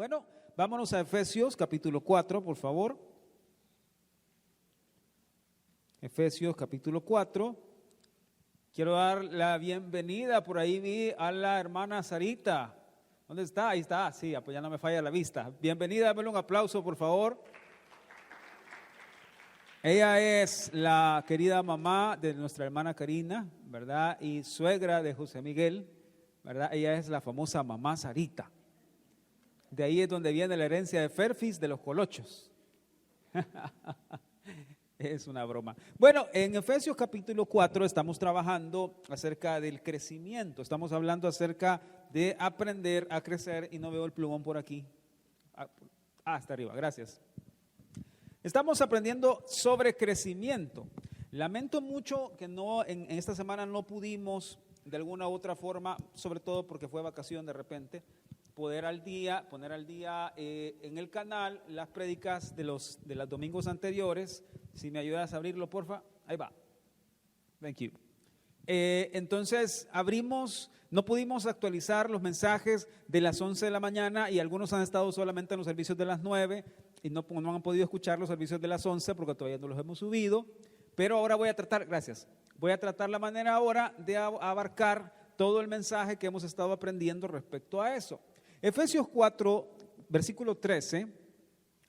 Bueno, vámonos a Efesios capítulo 4, por favor. Efesios capítulo 4. Quiero dar la bienvenida, por ahí vi a la hermana Sarita. ¿Dónde está? Ahí está, sí, pues ya no me falla la vista. Bienvenida, dame un aplauso, por favor. Ella es la querida mamá de nuestra hermana Karina, ¿verdad? Y suegra de José Miguel, ¿verdad? Ella es la famosa mamá Sarita. De ahí es donde viene la herencia de Ferfis de los Colochos. Es una broma. Bueno, en Efesios capítulo 4 estamos trabajando acerca del crecimiento. Estamos hablando acerca de aprender a crecer y no veo el plumón por aquí. Está arriba, gracias. Estamos aprendiendo sobre crecimiento. Lamento mucho que en esta semana no pudimos de alguna u otra forma, sobre todo porque fue vacación de repente, poner al día en el canal las prédicas de los domingos anteriores. Si me ayudas a abrirlo, porfa. Ahí va. Thank you. Entonces no pudimos actualizar los mensajes de las 11 de la mañana y algunos han estado solamente en los servicios de las 9 y no han podido escuchar los servicios de las 11 porque todavía no los hemos subido. Pero ahora voy a tratar la manera ahora de abarcar todo el mensaje que hemos estado aprendiendo respecto a eso. Efesios 4, versículo 13,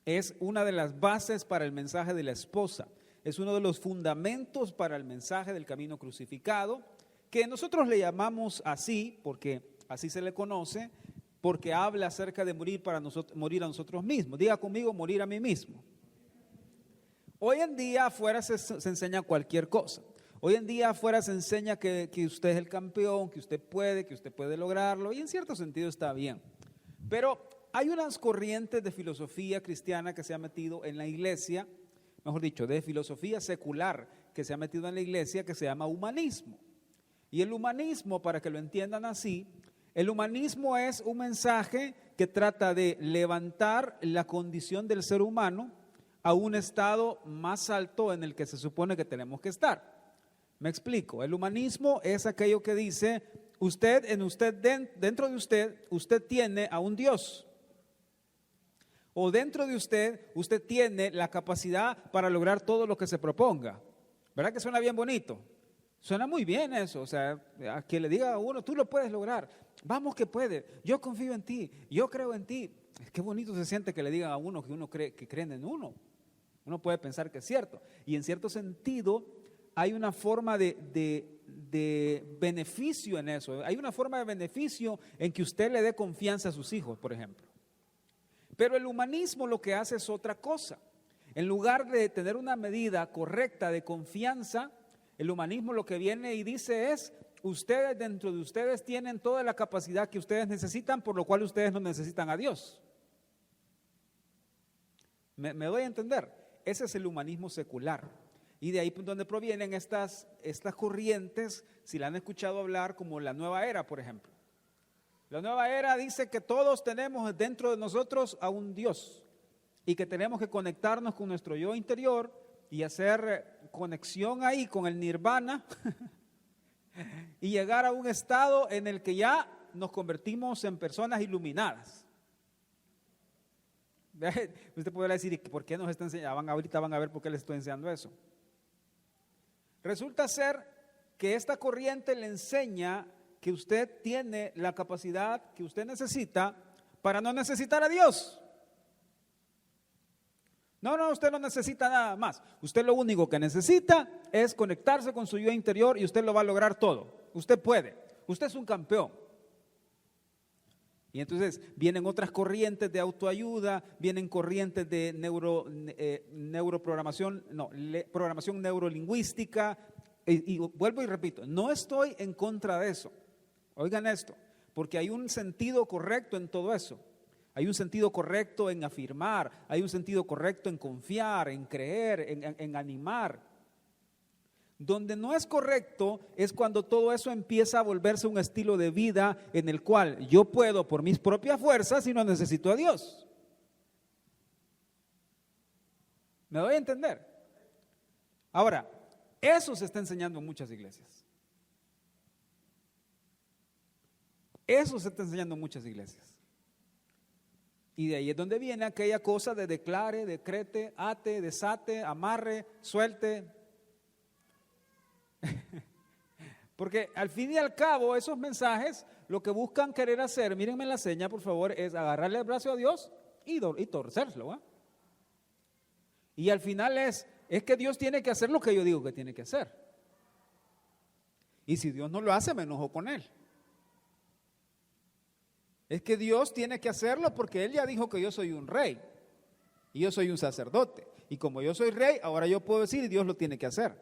es una de las bases para el mensaje de la esposa. Es uno de los fundamentos para el mensaje del camino crucificado, que nosotros le llamamos así, porque así se le conoce, porque habla acerca de morir a nosotros mismos. Diga conmigo, morir a mí mismo. Hoy en día afuera se enseña cualquier cosa. Hoy en día afuera se enseña que usted es el campeón, que usted puede lograrlo, y en cierto sentido está bien. Pero hay unas corrientes de filosofía cristiana que se ha metido en la iglesia, mejor dicho, de filosofía secular que se ha metido en la iglesia, que se llama humanismo. Y el humanismo, para que lo entiendan así, el humanismo es un mensaje que trata de levantar la condición del ser humano a un estado más alto en el que se supone que tenemos que estar. Me explico, el humanismo es aquello que dice, dentro de usted tiene a un Dios. O dentro de usted tiene la capacidad para lograr todo lo que se proponga. ¿Verdad que suena bien bonito? Suena muy bien eso, o sea, a que le diga a uno, tú lo puedes lograr, vamos que puede, yo confío en ti, yo creo en ti. Qué bonito se siente que le digan a uno que uno cree, que creen en uno. Uno puede pensar que es cierto, y en cierto sentido hay una forma de beneficio en eso, hay una forma de beneficio en que usted le dé confianza a sus hijos, por ejemplo. Pero el humanismo lo que hace es otra cosa. En lugar de tener una medida correcta de confianza, el humanismo lo que viene y dice es, ustedes dentro de ustedes tienen toda la capacidad que ustedes necesitan, por lo cual ustedes no necesitan a Dios. ¿Me doy a entender? Ese es el humanismo secular. Y de ahí donde provienen estas corrientes, si la han escuchado hablar, como la nueva era, por ejemplo. La nueva era dice que todos tenemos dentro de nosotros a un Dios y que tenemos que conectarnos con nuestro yo interior y hacer conexión ahí con el nirvana y llegar a un estado en el que ya nos convertimos en personas iluminadas. Usted podrá decir, ¿por qué nos está enseñando? Ahorita van a ver por qué les estoy enseñando eso. Resulta ser que esta corriente le enseña que usted tiene la capacidad que usted necesita para no necesitar a Dios. No, usted no necesita nada más. Usted lo único que necesita es conectarse con su yo interior y usted lo va a lograr todo. Usted puede. Usted es un campeón. Y entonces vienen otras corrientes de autoayuda, vienen corrientes de programación neurolingüística. Y vuelvo y repito, no estoy en contra de eso. Oigan esto, porque hay un sentido correcto en todo eso. Hay un sentido correcto en afirmar, hay un sentido correcto en confiar, en creer, en animar. Donde no es correcto es cuando todo eso empieza a volverse un estilo de vida en el cual yo puedo por mis propias fuerzas y no necesito a Dios. ¿Me doy a entender? Ahora, eso se está enseñando en muchas iglesias. Eso se está enseñando en muchas iglesias. Y de ahí es donde viene aquella cosa de declare, decrete, ate, desate, amarre, suelte. Porque al fin y al cabo esos mensajes lo que buscan querer hacer, mírenme la seña por favor, es agarrarle el brazo a Dios y torcerlo. ¿Eh? Y al final es que Dios tiene que hacer lo que yo digo que tiene que hacer. Y si Dios no lo hace, me enojo con Él. Es que Dios tiene que hacerlo porque Él ya dijo que yo soy un rey y yo soy un sacerdote. Y como yo soy rey, ahora yo puedo decir y Dios lo tiene que hacer.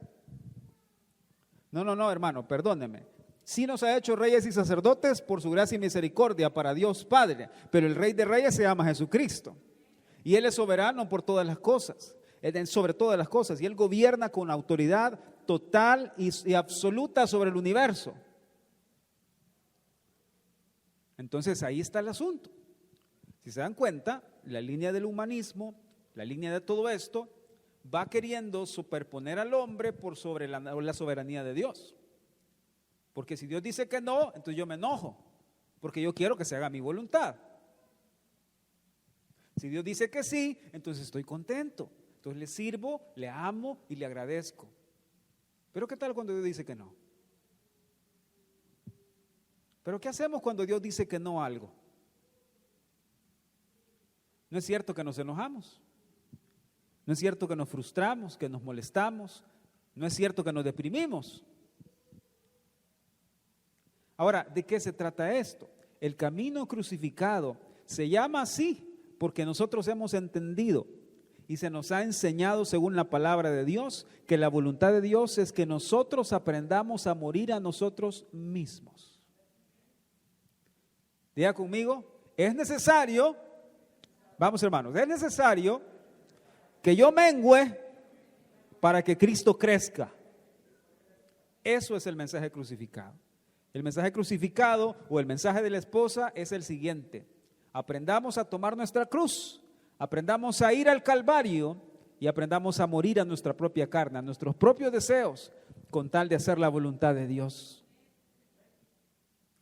No, hermano, perdóneme. Sí nos ha hecho reyes y sacerdotes por su gracia y misericordia para Dios Padre, pero el Rey de Reyes se llama Jesucristo. Y Él es soberano por todas las cosas, sobre todas las cosas. Y Él gobierna con autoridad total y absoluta sobre el universo. Entonces ahí está el asunto. Si se dan cuenta, la línea del humanismo, la línea de todo esto, va queriendo superponer al hombre por sobre la soberanía de Dios. Porque si Dios dice que no, entonces yo me enojo, porque yo quiero que se haga mi voluntad. Si Dios dice que sí, entonces estoy contento. Entonces le sirvo, le amo y le agradezco. Pero ¿qué tal cuando Dios dice que no? ¿Pero qué hacemos cuando Dios dice que no a algo? ¿No es cierto que nos enojamos? ¿No es cierto que nos frustramos, que nos molestamos? ¿No es cierto que nos deprimimos? Ahora, ¿de qué se trata esto? El camino crucificado se llama así porque nosotros hemos entendido y se nos ha enseñado según la palabra de Dios que la voluntad de Dios es que nosotros aprendamos a morir a nosotros mismos. Diga conmigo, es necesario, vamos hermanos, es necesario que yo mengüe para que Cristo crezca. Eso es el mensaje crucificado. El mensaje crucificado o el mensaje de la esposa es el siguiente: aprendamos a tomar nuestra cruz, aprendamos a ir al Calvario y aprendamos a morir a nuestra propia carne, a nuestros propios deseos, con tal de hacer la voluntad de Dios.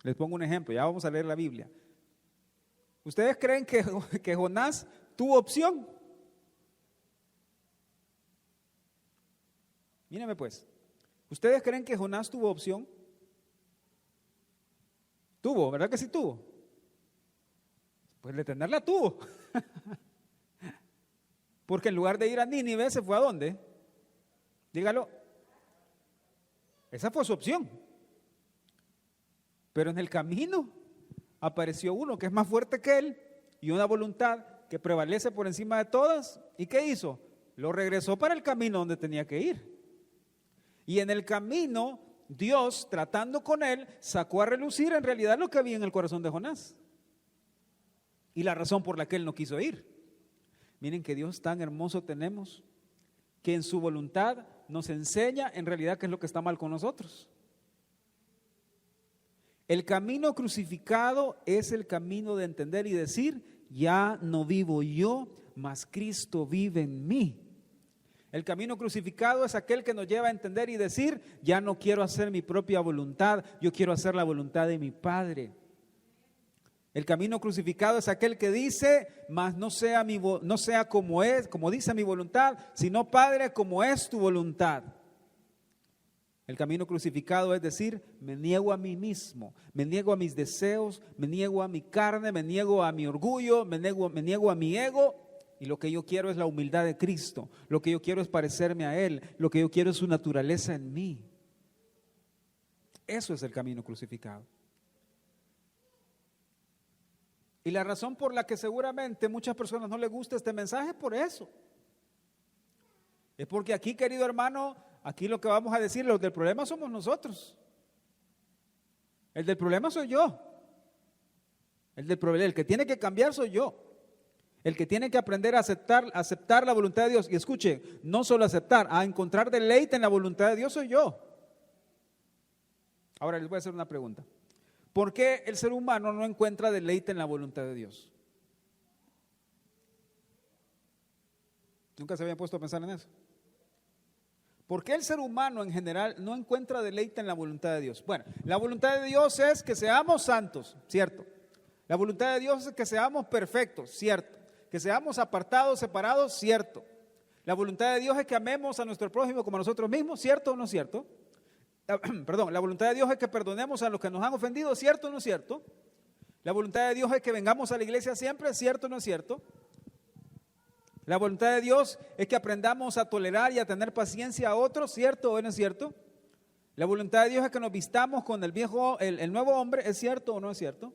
Les pongo un ejemplo, ya vamos a leer la Biblia. ¿Ustedes creen que Jonás tuvo opción? Mírenme pues, ¿ustedes creen que Jonás tuvo opción? Tuvo, ¿verdad que sí tuvo? Pues de tenerla tuvo. Porque en lugar de ir a Nínive, ¿se fue a dónde? Dígalo. Esa fue su opción. Pero en el camino apareció uno que es más fuerte que él y una voluntad que prevalece por encima de todas. ¿Y qué hizo? Lo regresó para el camino donde tenía que ir. Y en el camino, Dios, tratando con él, sacó a relucir en realidad lo que había en el corazón de Jonás y la razón por la que él no quiso ir. Miren qué Dios tan hermoso tenemos, que en su voluntad nos enseña en realidad qué es lo que está mal con nosotros. El camino crucificado es el camino de entender y decir: ya no vivo yo, mas Cristo vive en mí. El camino crucificado es aquel que nos lleva a entender y decir: ya no quiero hacer mi propia voluntad, yo quiero hacer la voluntad de mi Padre. El camino crucificado es aquel que dice: mas no sea como dice mi voluntad, sino Padre, como es tu voluntad. El camino crucificado es decir: me niego a mí mismo, me niego a mis deseos, me niego a mi carne, me niego a mi orgullo, me niego a mi ego, y lo que yo quiero es la humildad de Cristo, lo que yo quiero es parecerme a Él, lo que yo quiero es su naturaleza en mí. Eso es el camino crucificado. Y la razón por la que seguramente muchas personas no les gusta este mensaje es por eso. Es porque aquí, querido hermano, aquí lo que vamos a decir, los del problema somos nosotros. El del problema soy yo. El que tiene que cambiar soy yo. El que tiene que aprender a aceptar la voluntad de Dios. Y escuche, no solo aceptar, a encontrar deleite en la voluntad de Dios soy yo. Ahora les voy a hacer una pregunta. ¿Por qué el ser humano no encuentra deleite en la voluntad de Dios? ¿Nunca se habían puesto a pensar en eso? ¿Por qué el ser humano en general no encuentra deleite en la voluntad de Dios? Bueno, la voluntad de Dios es que seamos santos, ¿cierto? La voluntad de Dios es que seamos perfectos, cierto. Que seamos apartados, separados, cierto. La voluntad de Dios es que amemos a nuestro prójimo como a nosotros mismos, ¿cierto o no es cierto? Perdón, la voluntad de Dios es que perdonemos a los que nos han ofendido, ¿cierto o no es cierto? La voluntad de Dios es que vengamos a la iglesia siempre, ¿cierto o no es cierto? La voluntad de Dios es que aprendamos a tolerar y a tener paciencia a otros, ¿cierto o no es cierto? La voluntad de Dios es que nos vistamos con el nuevo hombre, ¿es cierto o no es cierto?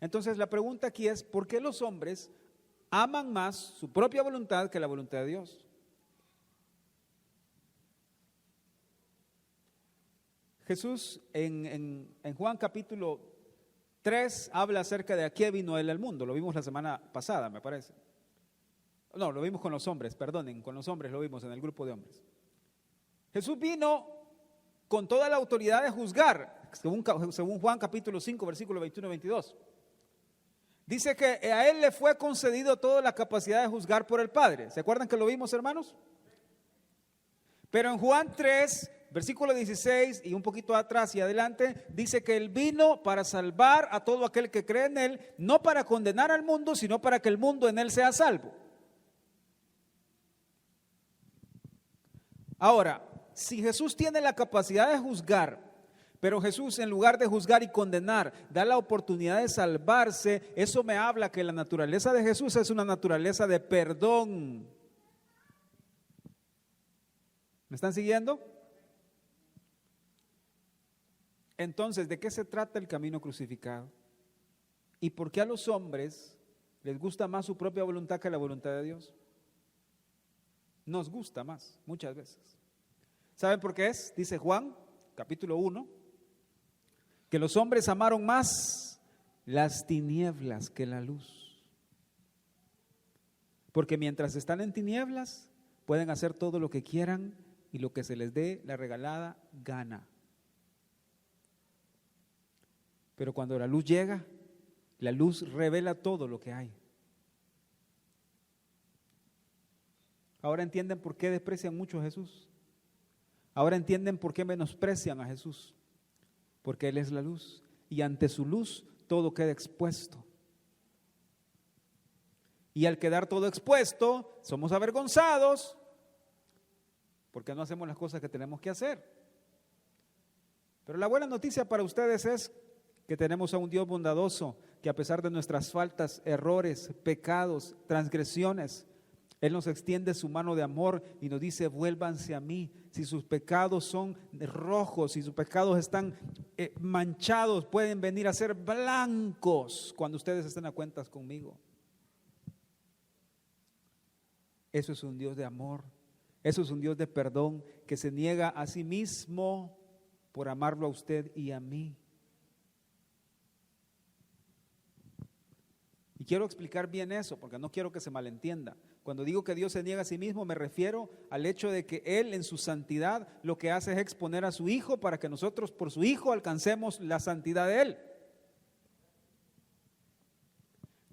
Entonces la pregunta aquí es, ¿por qué los hombres aman más su propia voluntad que la voluntad de Dios? Jesús en Juan capítulo 3 habla acerca de a qué vino Él al mundo. Lo vimos la semana pasada, me parece. No, lo vimos con los hombres, perdonen, con los hombres lo vimos en el grupo de hombres. Jesús vino con toda la autoridad de juzgar, según Juan capítulo 5, versículo 21-22. Dice que a Él le fue concedido toda la capacidad de juzgar por el Padre. ¿Se acuerdan que lo vimos, hermanos? Pero en Juan 3, versículo 16 y un poquito atrás y adelante, dice que Él vino para salvar a todo aquel que cree en Él, no para condenar al mundo, sino para que el mundo en Él sea salvo. Ahora, si Jesús tiene la capacidad de juzgar, pero Jesús, en lugar de juzgar y condenar, da la oportunidad de salvarse, eso me habla que la naturaleza de Jesús es una naturaleza de perdón. ¿Me están siguiendo? Entonces, ¿de qué se trata el camino crucificado? ¿Y por qué a los hombres les gusta más su propia voluntad que la voluntad de Dios? Nos gusta más, muchas veces. ¿Saben por qué es? Dice Juan, capítulo 1, que los hombres amaron más las tinieblas que la luz. Porque mientras están en tinieblas, pueden hacer todo lo que quieran y lo que se les dé la regalada gana. Pero cuando la luz llega, la luz revela todo lo que hay. Ahora entienden por qué desprecian mucho a Jesús. Ahora entienden por qué menosprecian a Jesús. Porque Él es la luz y ante su luz todo queda expuesto. Y al quedar todo expuesto, somos avergonzados porque no hacemos las cosas que tenemos que hacer. Pero la buena noticia para ustedes es que tenemos a un Dios bondadoso que a pesar de nuestras faltas, errores, pecados, transgresiones, Él nos extiende su mano de amor y nos dice: vuélvanse a mí. Si sus pecados son rojos, si sus pecados están manchados, pueden venir a ser blancos cuando ustedes estén a cuentas conmigo. Eso es un Dios de amor. Eso es un Dios de perdón que se niega a sí mismo por amarlo a usted y a mí. Y quiero explicar bien eso porque no quiero que se malentienda. Cuando digo que Dios se niega a sí mismo, me refiero al hecho de que Él en su santidad lo que hace es exponer a su Hijo para que nosotros por su Hijo alcancemos la santidad de Él.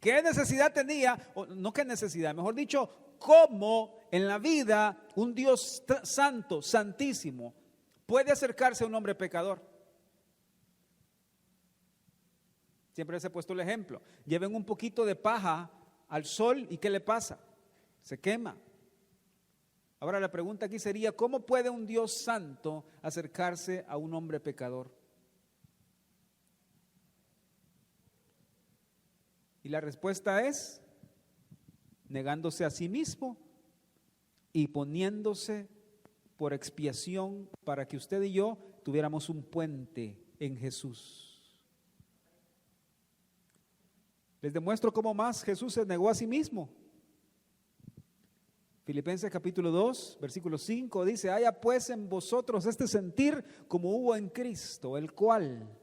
¿Qué necesidad tenía? O no qué necesidad, mejor dicho, cómo en la vida un Dios santo, santísimo, puede acercarse a un hombre pecador. Siempre les he puesto el ejemplo. Lleven un poquito de paja al sol y ¿qué le pasa? Se quema. Ahora la pregunta aquí sería: ¿cómo puede un Dios santo acercarse a un hombre pecador? Y la respuesta es negándose a sí mismo y poniéndose por expiación para que usted y yo tuviéramos un puente en Jesús. Les demuestro cómo más Jesús se negó a sí mismo. Filipenses capítulo 2, versículo 5 dice: haya pues en vosotros este sentir como hubo en Cristo, el cual,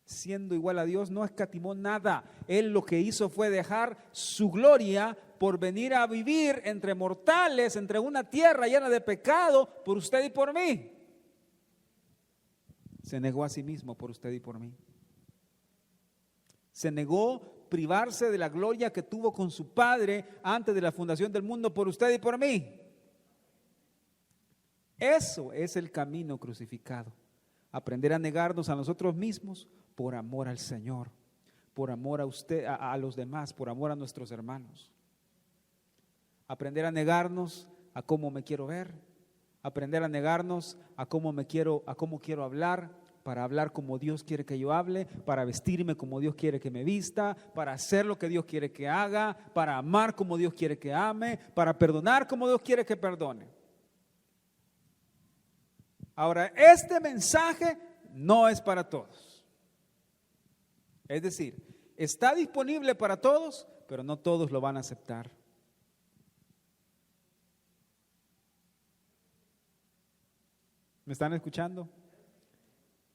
siendo igual a Dios, no escatimó nada. Él lo que hizo fue dejar su gloria por venir a vivir entre mortales, entre una tierra llena de pecado, por usted y por mí. Se negó a sí mismo por usted y por mí. Se negó privarse de la gloria que tuvo con su Padre antes de la fundación del mundo por usted y por mí. Eso es el camino crucificado. Aprender a negarnos a nosotros mismos por amor al Señor, por amor a usted, a los demás, por amor a nuestros hermanos. Aprender a negarnos a cómo me quiero ver, aprender a negarnos a cómo quiero hablar, para hablar como Dios quiere que yo hable, para vestirme como Dios quiere que me vista, para hacer lo que Dios quiere que haga, para amar como Dios quiere que ame, para perdonar como Dios quiere que perdone. Ahora, este mensaje no es para todos. Es decir, está disponible para todos, pero no todos lo van a aceptar. ¿Me están escuchando?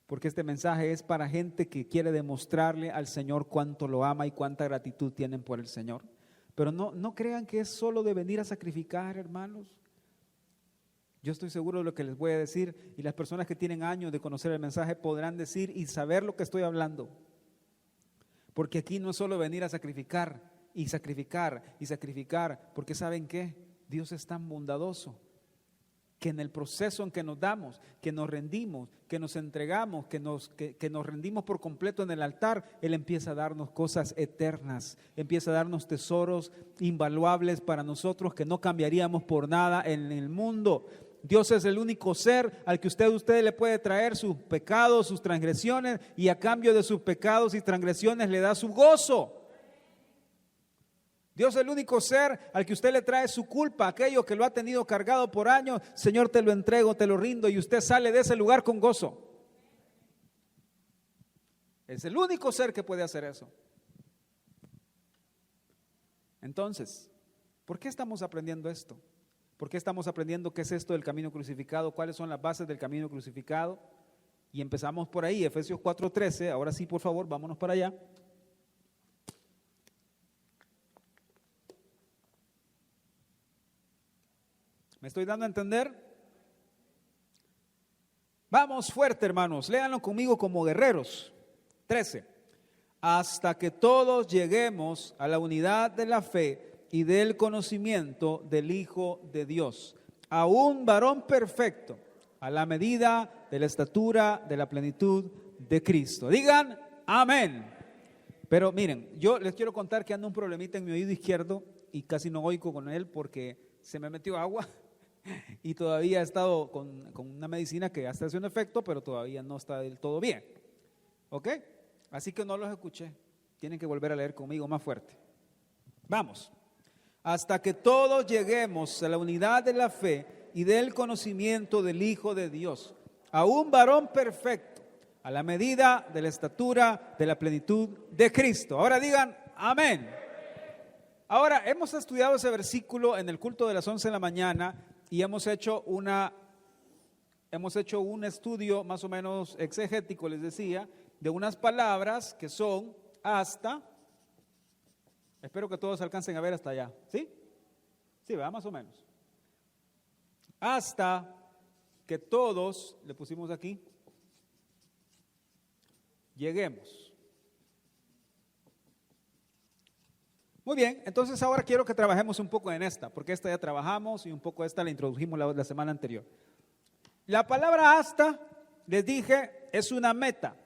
Porque este mensaje es para gente que quiere demostrarle al Señor cuánto lo ama y cuánta gratitud tienen por el Señor. Pero no crean que es solo de venir a sacrificar, hermanos. Yo estoy seguro de lo que les voy a decir, y las personas que tienen años de conocer el mensaje podrán decir y saber lo que estoy hablando. Porque aquí no es solo venir a sacrificar y sacrificar y sacrificar, porque ¿saben qué? Dios es tan bondadoso que en el proceso en que nos damos, que nos rendimos, que nos entregamos, que nos rendimos por completo en el altar, Él empieza a darnos cosas eternas, empieza a darnos tesoros invaluables para nosotros que no cambiaríamos por nada en el mundo. Dios es el único ser al que usted le puede traer sus pecados, sus transgresiones, y a cambio de sus pecados y transgresiones le da su gozo. Dios es el único ser al que usted le trae su culpa, aquello que lo ha tenido cargado por años. Señor, te lo entrego, te lo rindo, y usted sale de ese lugar con gozo. Es el único ser que puede hacer eso. Entonces, ¿por qué estamos aprendiendo esto? ¿Por qué estamos aprendiendo qué es esto del camino crucificado? ¿Cuáles son las bases del camino crucificado? Y empezamos por ahí, Efesios 4:13. Ahora sí, por favor, vámonos para allá. ¿Me estoy dando a entender? Vamos fuerte, hermanos. Léanlo conmigo como guerreros. 13. Hasta que todos lleguemos a la unidad de la fe y del conocimiento del Hijo de Dios, a un varón perfecto, a la medida de la estatura de la plenitud de Cristo. Digan amén. Pero miren, yo les quiero contar que ando un problemita en mi oído izquierdo y casi no oigo con él porque se me metió agua y todavía he estado con una medicina que ya está haciendo efecto, pero todavía no está del todo bien. ¿Ok? Así que no los escuché. Tienen que volver a leer conmigo más fuerte. Vamos. Hasta que todos lleguemos a la unidad de la fe y del conocimiento del Hijo de Dios, a un varón perfecto, a la medida de la estatura de la plenitud de Cristo. Ahora digan amén. Ahora, hemos estudiado ese versículo en el culto de las 11 de la mañana y hemos hecho un estudio más o menos exegético, les decía, de unas palabras que son hasta. Espero que todos alcancen a ver hasta allá. ¿Sí? Sí, ¿verdad? Más o menos. Hasta que todos, le pusimos aquí, lleguemos. Muy bien, entonces ahora quiero que trabajemos un poco en esta, porque esta ya trabajamos y un poco esta la introdujimos la semana anterior. La palabra hasta, les dije, es una meta.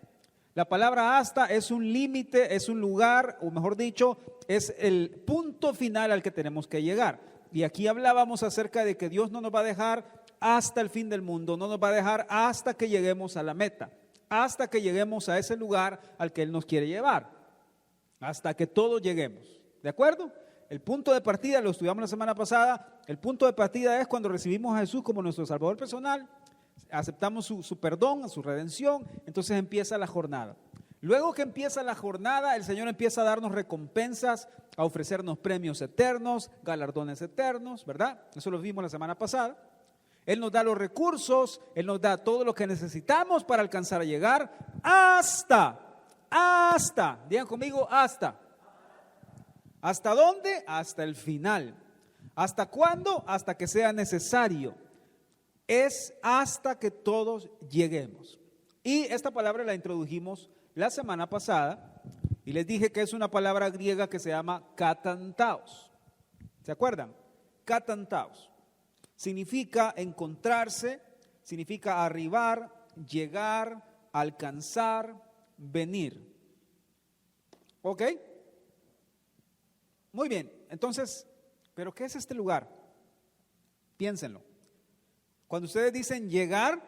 La palabra hasta es un límite, es un lugar, o mejor dicho, es el punto final al que tenemos que llegar. Y aquí hablábamos acerca de que Dios no nos va a dejar hasta el fin del mundo, no nos va a dejar hasta que lleguemos a la meta, hasta que lleguemos a ese lugar al que Él nos quiere llevar, hasta que todos lleguemos. ¿De acuerdo? El punto de partida, lo estudiamos la semana pasada, el punto de partida es cuando recibimos a Jesús como nuestro Salvador personal, aceptamos su perdón, su redención, entonces empieza la jornada. Luego que empieza la jornada, el Señor empieza a darnos recompensas, a ofrecernos premios eternos, galardones eternos, ¿verdad? Eso lo vimos la semana pasada. Él nos da los recursos, Él nos da todo lo que necesitamos para alcanzar a llegar hasta, digan conmigo, hasta. ¿Hasta dónde? Hasta el final. ¿Hasta cuándo? Hasta que sea necesario. Es hasta que todos lleguemos. Y esta palabra la introdujimos la semana pasada y les dije que es una palabra griega que se llama katantaos. ¿Se acuerdan? Katantaos. Significa encontrarse, significa arribar, llegar, alcanzar, venir. ¿Ok? Muy bien, entonces, ¿pero qué es este lugar? Piénsenlo. Cuando ustedes dicen llegar,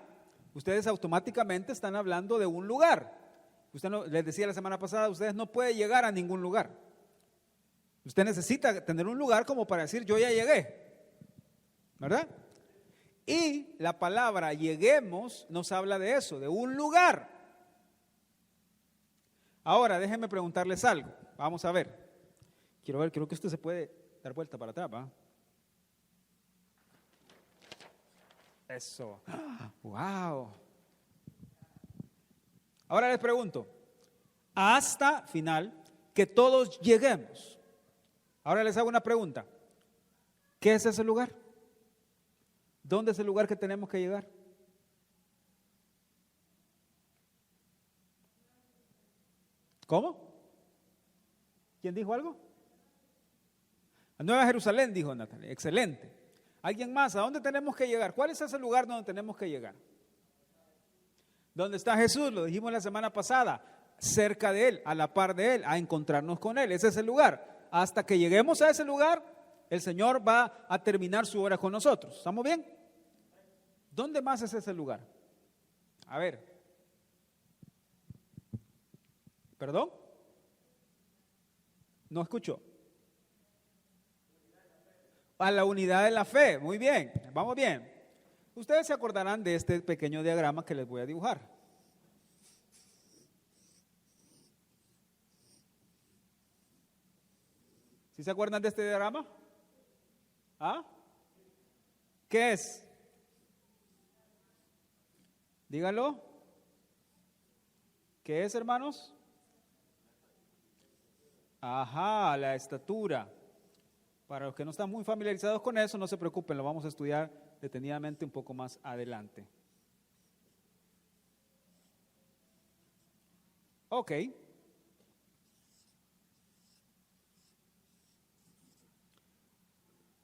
ustedes automáticamente están hablando de un lugar. Usted no, les decía la semana pasada, ustedes no pueden llegar a ningún lugar. Usted necesita tener un lugar como para decir yo ya llegué, ¿verdad? Y la palabra lleguemos nos habla de eso, de un lugar. Ahora, déjenme preguntarles algo. Vamos a ver. Creo que usted se puede dar vuelta para atrás, ¿va? Eso. ¡Wow! Ahora les pregunto, hasta final, que todos lleguemos. Ahora les hago una pregunta. ¿Qué es ese lugar? ¿Dónde es el lugar que tenemos que llegar? ¿Cómo? ¿Quién dijo algo? A Nueva Jerusalén, dijo Natalia. Excelente. ¿Alguien más? ¿A dónde tenemos que llegar? ¿Cuál es ese lugar donde tenemos que llegar? ¿Dónde está Jesús? Lo dijimos la semana pasada. Cerca de Él, a la par de Él, a encontrarnos con Él. Ese es el lugar. Hasta que lleguemos a ese lugar, el Señor va a terminar su obra con nosotros. ¿Estamos bien? ¿Dónde más es ese lugar? A ver. ¿Perdón? No escucho. A la unidad de la fe. Muy bien. Vamos bien. Ustedes se acordarán de este pequeño diagrama que les voy a dibujar. ¿Sí se acuerdan de este diagrama? ¿Ah? ¿Qué es? Díganlo. ¿Qué es, hermanos? Ajá, la estatura. Para los que no están muy familiarizados con eso, no se preocupen, lo vamos a estudiar detenidamente un poco más adelante. Ok.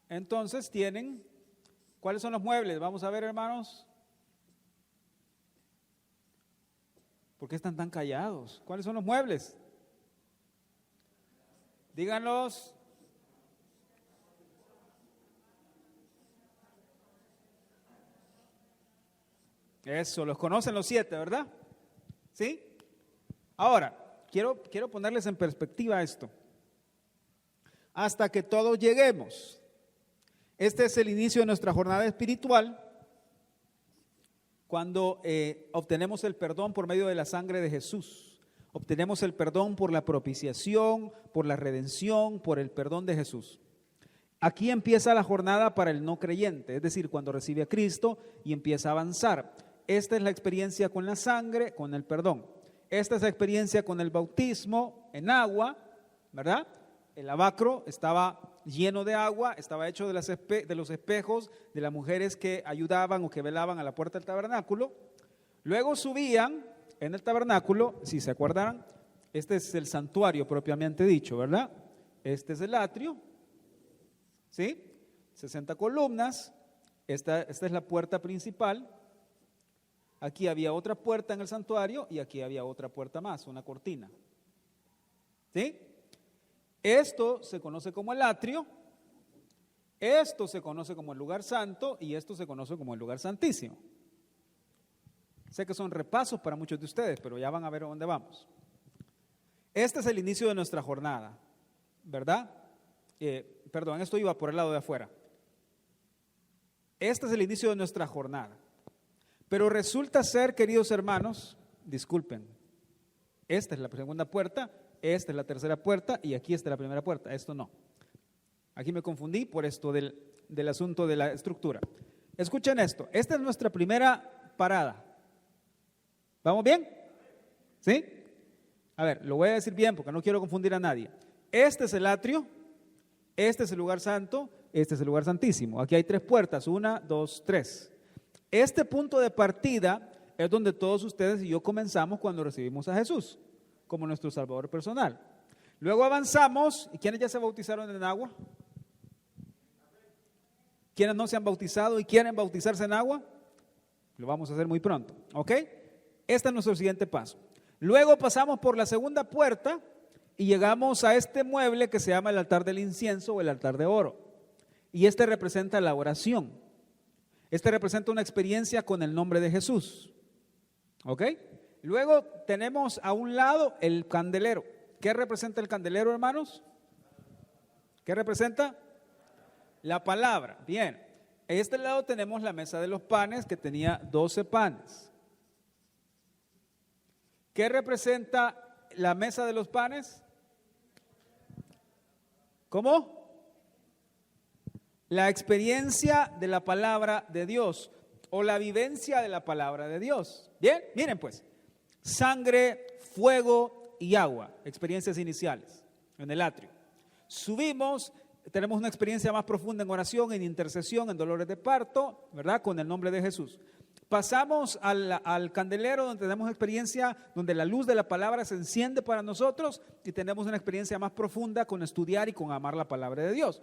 Entonces tienen, ¿cuáles son los muebles? Vamos a ver, hermanos. ¿Por qué están tan callados? ¿Cuáles son los muebles? Díganlos. Eso, los conocen los 7, ¿verdad? ¿Sí? Ahora, quiero ponerles en perspectiva esto. Hasta que todos lleguemos. Este es el inicio de nuestra jornada espiritual, cuando obtenemos el perdón por medio de la sangre de Jesús. Obtenemos el perdón por la propiciación, por la redención, por el perdón de Jesús. Aquí empieza la jornada para el no creyente, es decir, cuando recibe a Cristo y empieza a avanzar. Esta es la experiencia con la sangre, con el perdón. Esta es la experiencia con el bautismo en agua, ¿verdad? El lavacro estaba lleno de agua, estaba hecho de los espejos de las mujeres que ayudaban o que velaban a la puerta del tabernáculo. Luego subían en el tabernáculo, si se acordarán, este es el santuario propiamente dicho, ¿verdad? Este es el atrio, ¿sí? 60 columnas, esta es la puerta principal. Aquí había otra puerta en el santuario y aquí había otra puerta más, una cortina. ¿Sí? Esto se conoce como el atrio, esto se conoce como el lugar santo y esto se conoce como el lugar santísimo. Sé que son repasos para muchos de ustedes, pero ya van a ver a dónde vamos. Este es el inicio de nuestra jornada, ¿verdad? Perdón, esto iba por el lado de afuera. Este es el inicio de nuestra jornada. Pero resulta ser, queridos hermanos, disculpen, esta es la segunda puerta, esta es la tercera puerta y aquí está la primera puerta. Esto no. Aquí me confundí por esto del asunto de la estructura. Escuchen esto, esta es nuestra primera parada. ¿Vamos bien? ¿Sí? A ver, lo voy a decir bien porque no quiero confundir a nadie. Este es el atrio, este es el lugar santo, este es el lugar santísimo. Aquí hay 3 puertas, 1, 2, 3. Este punto de partida es donde todos ustedes y yo comenzamos cuando recibimos a Jesús como nuestro Salvador personal. Luego avanzamos, ¿y quiénes ya se bautizaron en agua? ¿Quiénes no se han bautizado y quieren bautizarse en agua? Lo vamos a hacer muy pronto, ¿ok? Este es nuestro siguiente paso. Luego pasamos por la segunda puerta y llegamos a este mueble que se llama el altar del incienso o el altar de oro. Y este representa la oración. Este representa una experiencia con el nombre de Jesús, ¿ok? Luego tenemos a un lado el candelero. ¿Qué representa el candelero, hermanos? ¿Qué representa? La palabra. Bien, a este lado tenemos la mesa de los panes que tenía 12 panes. ¿Qué representa la mesa de los panes? ¿Cómo? La experiencia de la palabra de Dios o la vivencia de la palabra de Dios. Bien, miren pues, sangre, fuego y agua, experiencias iniciales en el atrio. Subimos, tenemos una experiencia más profunda en oración, en intercesión, en dolores de parto, ¿verdad? Con el nombre de Jesús. Pasamos al candelero donde tenemos experiencia, donde la luz de la palabra se enciende para nosotros y tenemos una experiencia más profunda con estudiar y con amar la palabra de Dios.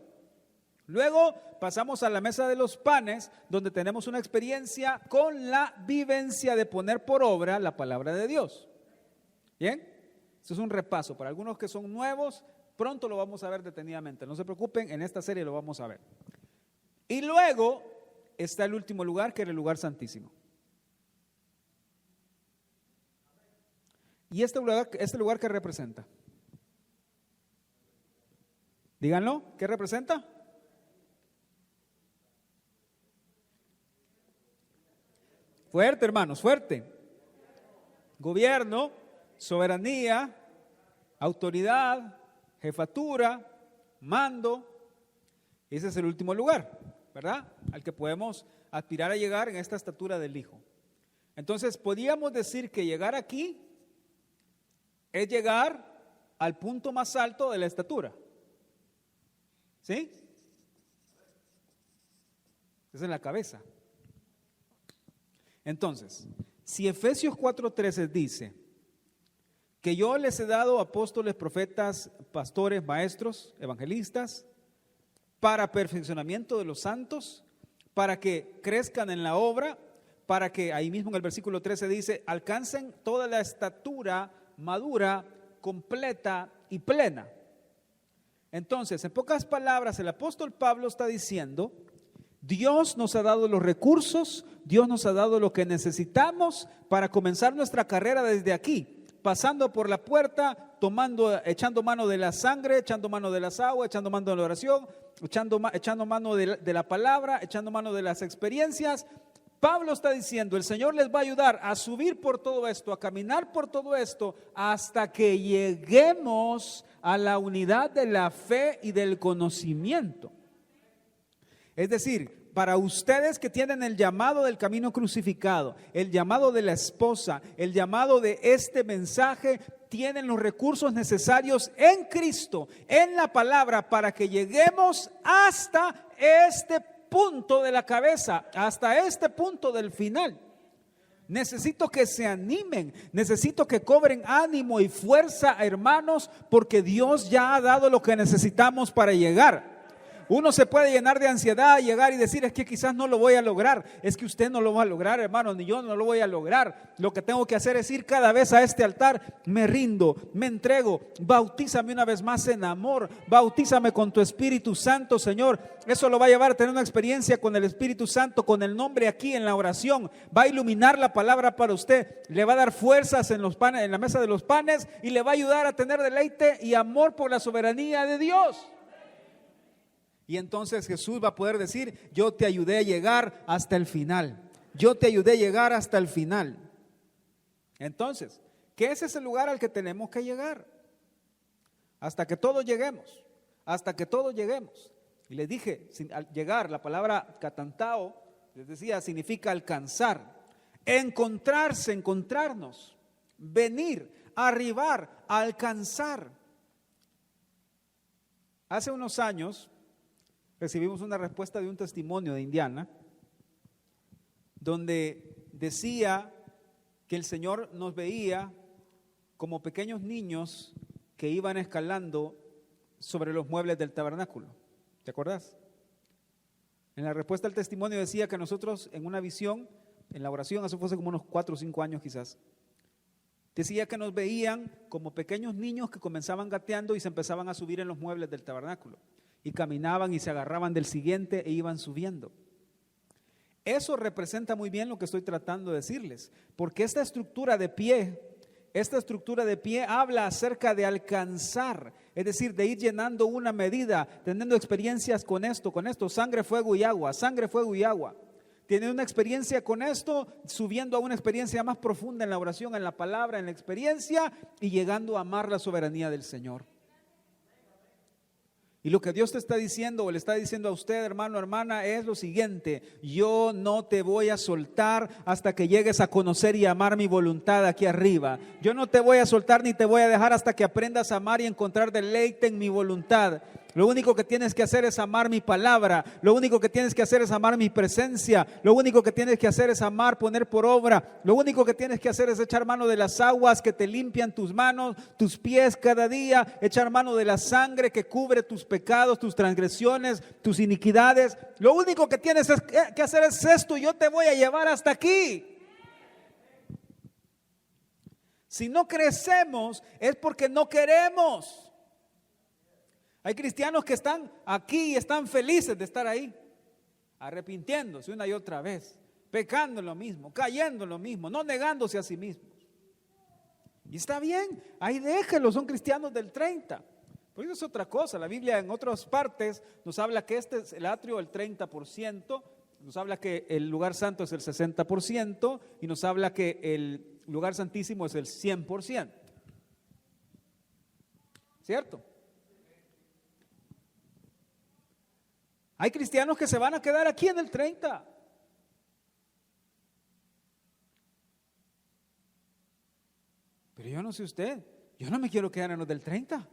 Luego pasamos a la mesa de los panes, donde tenemos una experiencia con la vivencia de poner por obra la palabra de Dios. ¿Bien? Esto es un repaso. Para algunos que son nuevos, pronto lo vamos a ver detenidamente. No se preocupen, en esta serie lo vamos a ver. Y luego está el último lugar, que era el lugar santísimo. ¿Y este lugar qué representa? Díganlo, ¿qué representa? Fuerte, hermanos, fuerte. Gobierno, soberanía, autoridad, jefatura, mando. Ese es el último lugar, ¿verdad? Al que podemos aspirar a llegar en esta estatura del Hijo. Entonces, podríamos decir que llegar aquí es llegar al punto más alto de la estatura. ¿Sí? Es en la cabeza. Entonces, si Efesios 4:13 dice que yo les he dado apóstoles, profetas, pastores, maestros, evangelistas, para perfeccionamiento de los santos, para que crezcan en la obra, para que, ahí mismo en el versículo 13 dice, alcancen toda la estatura madura, completa y plena. Entonces, en pocas palabras, el apóstol Pablo está diciendo, Dios nos ha dado los recursos, Dios nos ha dado lo que necesitamos para comenzar nuestra carrera desde aquí, pasando por la puerta, echando mano de la sangre, echando mano de las aguas, echando mano de la oración, echando mano de la palabra, echando mano de las experiencias. Pablo está diciendo, el Señor les va a ayudar a subir por todo esto, a caminar por todo esto, hasta que lleguemos a la unidad de la fe y del conocimiento. Es decir, para ustedes que tienen el llamado del camino crucificado, el llamado de la esposa, el llamado de este mensaje, tienen los recursos necesarios en Cristo, en la palabra, para que lleguemos hasta este punto de la cabeza, hasta este punto del final. Necesito que se animen, necesito que cobren ánimo y fuerza, hermanos, porque Dios ya ha dado lo que necesitamos para llegar. Uno se puede llenar de ansiedad, llegar y decir, es que quizás no lo voy a lograr. Es que usted no lo va a lograr, hermano, ni yo no lo voy a lograr. Lo que tengo que hacer es ir cada vez a este altar. Me rindo, me entrego, bautízame una vez más en amor, bautízame con tu Espíritu Santo, Señor. Eso lo va a llevar a tener una experiencia con el Espíritu Santo, con el nombre aquí en la oración. Va a iluminar la palabra para usted, le va a dar fuerzas en los panes, en la mesa de los panes, y le va a ayudar a tener deleite y amor por la soberanía de Dios. Y entonces Jesús va a poder decir, yo te ayudé a llegar hasta el final. Yo te ayudé a llegar hasta el final. Entonces, ¿qué es ese lugar al que tenemos que llegar? Hasta que todos lleguemos. Hasta que todos lleguemos. Y les dije, al llegar, la palabra katantao, les decía, significa alcanzar, encontrarse, encontrarnos, venir, arribar, alcanzar. Hace unos años recibimos una respuesta de un testimonio de Indiana, donde decía que el Señor nos veía como pequeños niños que iban escalando sobre los muebles del tabernáculo. ¿Te acuerdas? En la respuesta al testimonio decía que nosotros en una visión en la oración, eso fue hace como unos 4 o 5 años quizás. Decía que nos veían como pequeños niños que comenzaban gateando y se empezaban a subir en los muebles del tabernáculo. Y caminaban y se agarraban del siguiente e iban subiendo. Eso representa muy bien lo que estoy tratando de decirles, porque esta estructura de pie habla acerca de alcanzar, es decir, de ir llenando una medida, teniendo experiencias con esto, sangre, fuego y agua, Teniendo una experiencia con esto, subiendo a una experiencia más profunda en la oración, en la palabra, en la experiencia y llegando a amar la soberanía del Señor. Y lo que Dios te está diciendo o le está diciendo a usted, hermano, hermana, es lo siguiente: yo no te voy a soltar hasta que llegues a conocer y amar mi voluntad aquí arriba. Yo no te voy a soltar ni te voy a dejar hasta que aprendas a amar y encontrar deleite en mi voluntad. Lo único que tienes que hacer es amar mi palabra. Lo único que tienes que hacer es amar mi presencia. Lo único que tienes que hacer es amar, poner por obra. Lo único que tienes que hacer es echar mano de las aguas que te limpian tus manos, tus pies cada día. Echar mano de la sangre que cubre tus pecados, tus transgresiones, tus iniquidades. Lo único que tienes que hacer es esto. Yo te voy a llevar hasta aquí. Si no crecemos es porque no queremos. Hay cristianos que están aquí y están felices de estar ahí, arrepintiéndose una y otra vez, pecando en lo mismo, cayendo en lo mismo, no negándose a sí mismos. Y está bien, ahí déjenlo, son cristianos del 30. Pero eso es otra cosa. La Biblia en otras partes nos habla que este es el atrio el 30%, nos habla que el lugar santo es el 60% y nos habla que el lugar santísimo es el 100%. ¿Cierto? Hay cristianos que se van a quedar aquí en el 30. Pero yo no sé usted, yo no me quiero quedar en los del 30.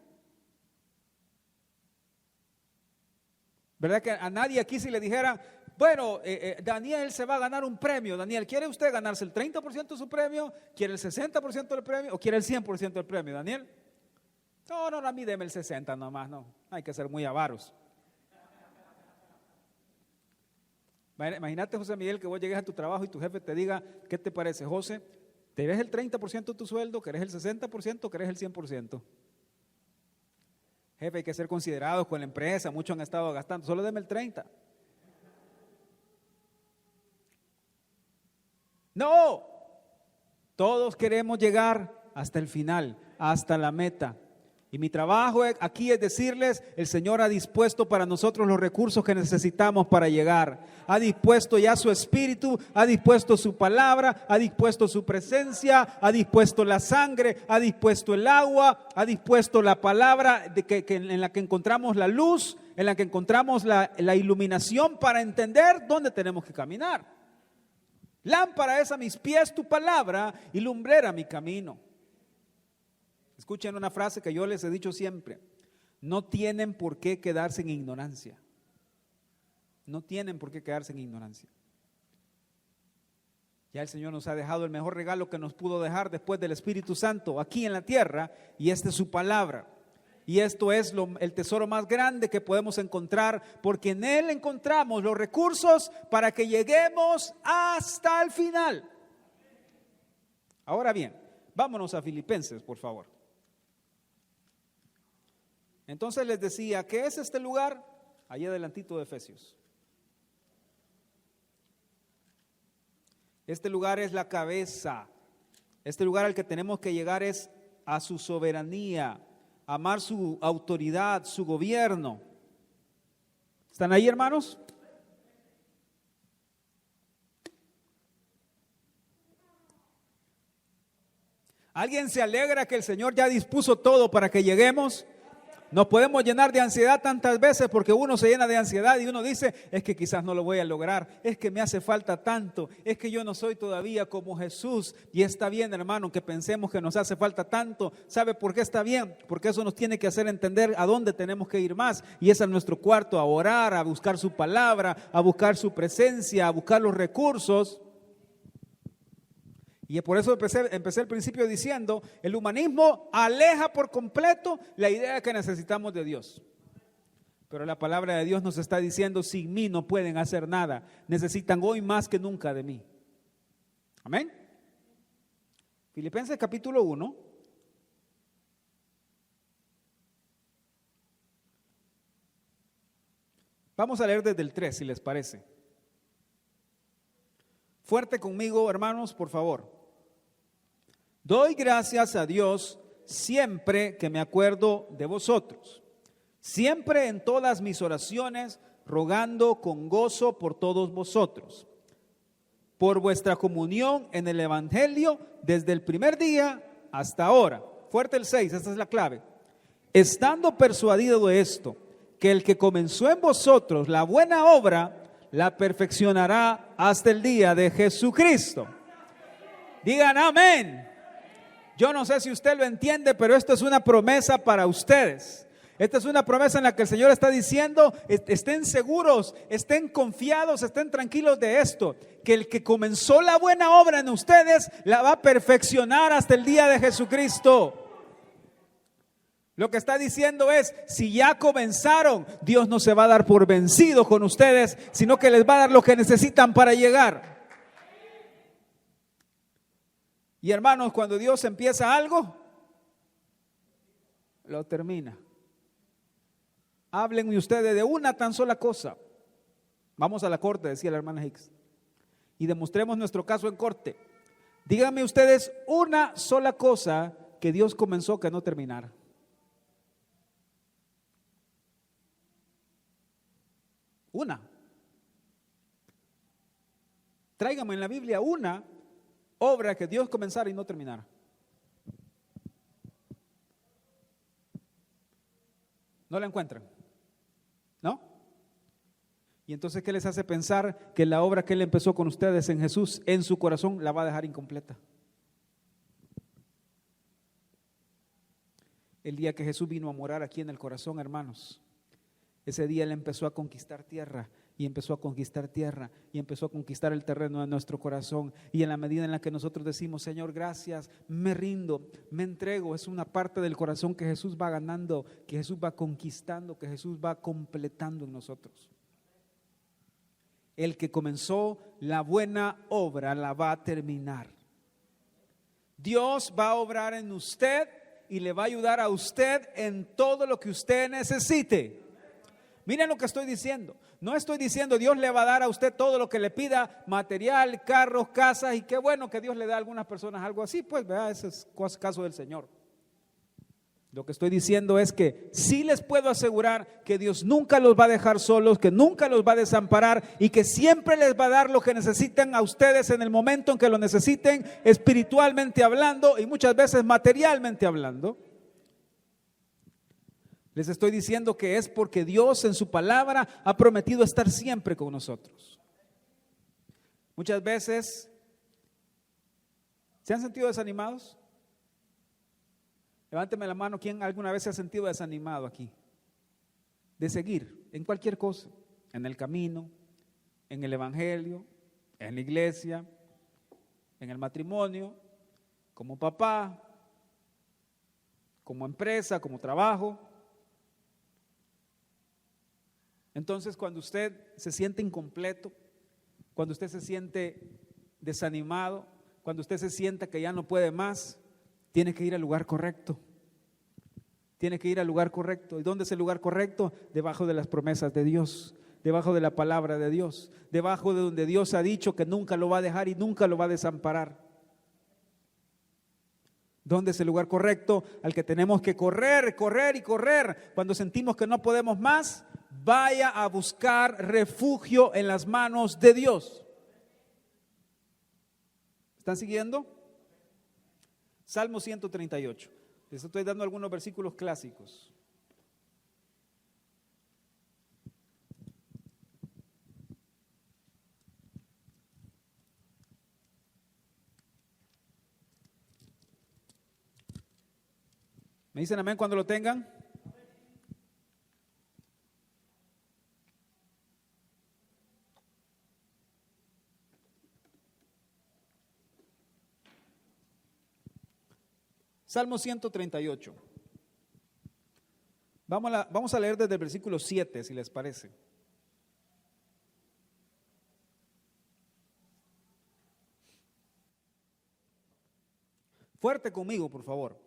¿Verdad que a nadie aquí si le dijera, bueno, Daniel se va a ganar un premio? Daniel, ¿quiere usted ganarse el 30% de su premio? ¿Quiere el 60% del premio? ¿O quiere el 100% del premio, Daniel? No, a mí deme el 60 nomás, no, hay que ser muy avaros. Imagínate, José Miguel, que vos llegues a tu trabajo y tu jefe te diga, ¿qué te parece, José? ¿Te ves el 30% de tu sueldo? ¿Querés el 60% o querés el 100%? Jefe, hay que ser considerados con la empresa, muchos han estado gastando, solo deme el 30%. No, todos queremos llegar hasta el final, hasta la meta. Y mi trabajo aquí es decirles, el Señor ha dispuesto para nosotros los recursos que necesitamos para llegar. Ha dispuesto ya su Espíritu, ha dispuesto su palabra, ha dispuesto su presencia, ha dispuesto la sangre, ha dispuesto el agua, ha dispuesto la palabra en la que encontramos la luz, en la que encontramos la iluminación para entender dónde tenemos que caminar. Lámpara es a mis pies tu palabra y lumbrera mi camino. Escuchen una frase que yo les he dicho siempre: no tienen por qué quedarse en ignorancia. No tienen por qué quedarse en ignorancia. Ya el Señor nos ha dejado el mejor regalo que nos pudo dejar después del Espíritu Santo aquí en la tierra, y esta es su palabra. Y esto es el tesoro más grande que podemos encontrar, porque en Él encontramos los recursos para que lleguemos hasta el final. Ahora bien, vámonos a Filipenses, por favor. Entonces les decía, ¿qué es este lugar? Allí adelantito de Efesios. Este lugar es la cabeza. Este lugar al que tenemos que llegar es a su soberanía, amar su autoridad, su gobierno. ¿Están ahí, hermanos? ¿Alguien se alegra que el Señor ya dispuso todo para que lleguemos? Nos podemos llenar de ansiedad tantas veces porque uno se llena de ansiedad y uno dice, es que quizás no lo voy a lograr, es que me hace falta tanto, es que yo no soy todavía como Jesús. Y está bien, hermano, que pensemos que nos hace falta tanto. ¿Sabe por qué está bien? Porque eso nos tiene que hacer entender a dónde tenemos que ir más, y es a nuestro cuarto, a orar, a buscar su palabra, a buscar su presencia, a buscar los recursos. Y por eso empecé al principio diciendo, el humanismo aleja por completo la idea que necesitamos de Dios. Pero la palabra de Dios nos está diciendo, sin mí no pueden hacer nada, necesitan hoy más que nunca de mí. Amén. Filipenses capítulo 1. Vamos a leer desde el 3, si les parece. Fuerte conmigo, hermanos, por favor. Doy gracias a Dios siempre que me acuerdo de vosotros, siempre en todas mis oraciones, rogando con gozo por todos vosotros, por vuestra comunión en el Evangelio desde el primer día hasta ahora. Fuerte el 6, esta es la clave. Estando persuadido de esto, que el que comenzó en vosotros la buena obra, la perfeccionará hasta el día de Jesucristo. Digan amén. Yo no sé si usted lo entiende, pero esto es una promesa para ustedes. Esta es una promesa en la que el Señor está diciendo, estén seguros, estén confiados, estén tranquilos de esto, que el que comenzó la buena obra en ustedes, la va a perfeccionar hasta el día de Jesucristo. Lo que está diciendo es, si ya comenzaron, Dios no se va a dar por vencido con ustedes, sino que les va a dar lo que necesitan para llegar. Y hermanos, cuando Dios empieza algo, lo termina. Háblenme ustedes de una tan sola cosa. Vamos a la corte, decía la hermana Hicks, y demostremos nuestro caso en corte. Díganme ustedes una sola cosa que Dios comenzó que no terminara. Una. Tráigame en la Biblia una obra que Dios comenzara y no terminara. ¿No la encuentran? ¿No? Y entonces, ¿qué les hace pensar que la obra que Él empezó con ustedes en Jesús, en su corazón, la va a dejar incompleta? El día que Jesús vino a morar aquí en el corazón, hermanos, ese día Él empezó a conquistar tierra, y empezó a conquistar tierra, y empezó a conquistar el terreno de nuestro corazón. Y en la medida en la que nosotros decimos, Señor, gracias, me rindo, me entrego, es una parte del corazón que Jesús va ganando, que Jesús va conquistando, que Jesús va completando en nosotros. El que comenzó la buena obra la va a terminar. Dios va a obrar en usted y le va a ayudar a usted en todo lo que usted necesite. Miren lo que estoy diciendo. No estoy diciendo Dios le va a dar a usted todo lo que le pida, material, carros, casas, y qué bueno que Dios le da a algunas personas algo así, pues vea, ese es caso del Señor. Lo que estoy diciendo es que sí les puedo asegurar que Dios nunca los va a dejar solos, que nunca los va a desamparar y que siempre les va a dar lo que necesitan a ustedes en el momento en que lo necesiten, espiritualmente hablando y muchas veces materialmente hablando. Les estoy diciendo que es porque Dios en su palabra ha prometido estar siempre con nosotros. Muchas veces, ¿se han sentido desanimados? Levánteme la mano, ¿quién alguna vez se ha sentido desanimado aquí? De seguir en cualquier cosa, en el camino, en el evangelio, en la iglesia, en el matrimonio, como papá, como empresa, como trabajo. Entonces, cuando usted se siente incompleto, cuando usted se siente desanimado, cuando usted se sienta que ya no puede más, tiene que ir al lugar correcto. Tiene que ir al lugar correcto. ¿Y dónde es el lugar correcto? Debajo de las promesas de Dios, debajo de la palabra de Dios, debajo de donde Dios ha dicho que nunca lo va a dejar y nunca lo va a desamparar. ¿Dónde es el lugar correcto al que tenemos que correr, correr y correr? Cuando sentimos que no podemos más, vaya a buscar refugio en las manos de Dios. ¿Están siguiendo? Salmo 138. Les estoy dando algunos versículos clásicos. ¿Me dicen amén cuando lo tengan? Salmo 138. Vamos a leer desde el versículo 7, si les parece. Fuerte conmigo, por favor.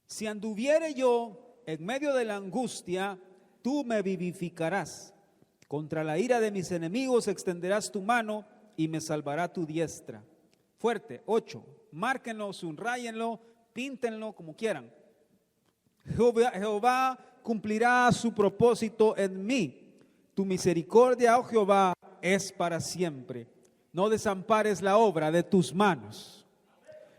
Si anduviere yo en medio de la angustia, tú me vivificarás. Contra la ira de mis enemigos extenderás tu mano y me salvará tu diestra. Fuerte. 8. Márquenlo, subrayenlo, píntenlo como quieran. Jehová cumplirá su propósito en mí. Tu misericordia, oh Jehová, es para siempre. No desampares la obra de tus manos.